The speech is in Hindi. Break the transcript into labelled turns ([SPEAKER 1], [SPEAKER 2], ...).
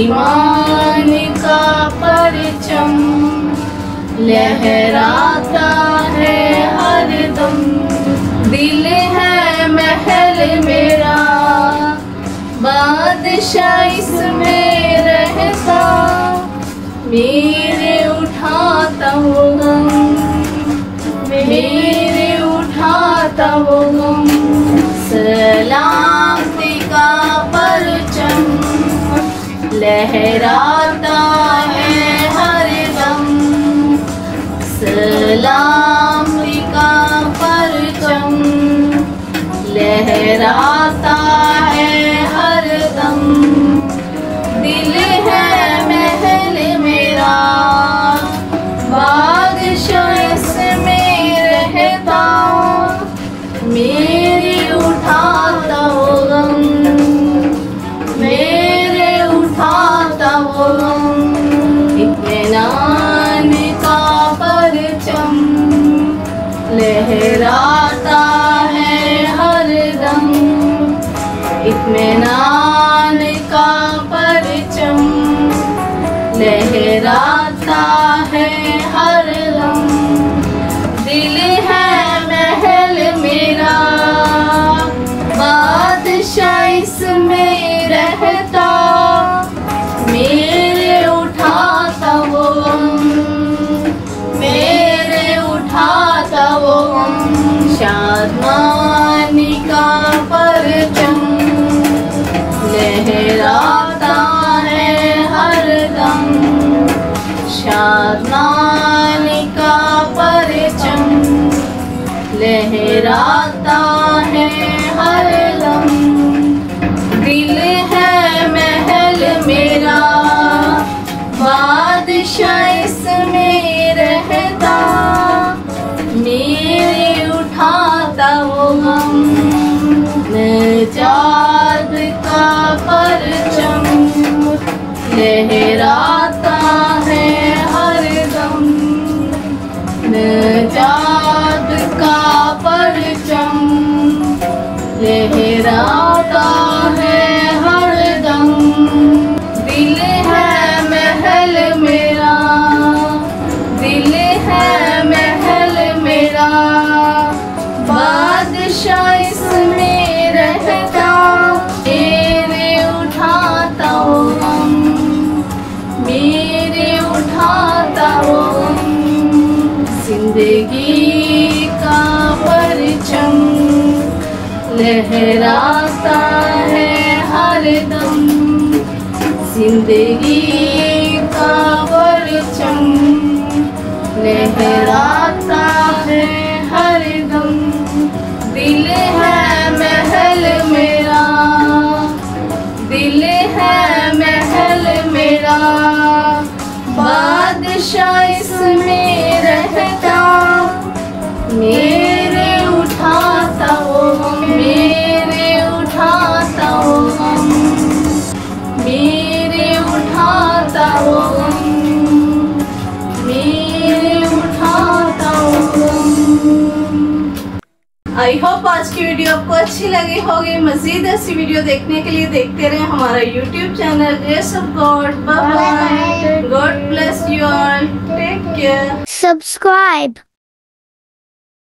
[SPEAKER 1] ईमान का परचम लहराता है हरदम। दिल है महल मेरा, बादशाह इसमें रहता, मेरे उठाता वो गम, मेरे उठाता वो गम। सलामती का परचम लहराता है हरदम। सलामती का परचम लहराता है हरदम। दिल है महल मेरा, बादशाह इसमें रहता, मेरे उठाता वो गम, मेरे उठाता वो गम। इत्मीनान का परचम लहराता है हरदम। इत्मीनान का परचम लहराता है हरदम। दिल है महल मेरा, बादशाह इसमें रहता, मेरे उठाता वो गम, मेरे उठाता वो गम। शादमानी का परचम लहराता है हरदम। शादमानी का परचम लहराता है हरदम। दिल है महल मेरा, बादशाह इसमें रहता, मेरे उठाता वो गम। नजात का परचम लहराता है हरदम। नजात का परचम लहराता है हरदम। दिल है महल मेरा, दिल है महल मेरा, बादशाह इसमें रहता, मेरे उठाता वो गम, मेरे उठाता वो गम। जिंदगी का परचम लहराता है हरदम। जिंदगी का परचम लहराता है हरदम। दिल है महल मेरा, दिल है महल मेरा, बादशाह इसमें रहता, मेरे उठाता वो गम, मेरे उठाता वो गम, मेरे उठाता वो गम, मेरे उठाता वो गम। आई होप आज की वीडियो आपको अच्छी लगी होगी। मजीद ऐसी वीडियो देखने के लिए देखते रहें हमारा YouTube channel Grace of God. Bye bye, God bless you all, take care,
[SPEAKER 2] subscribe।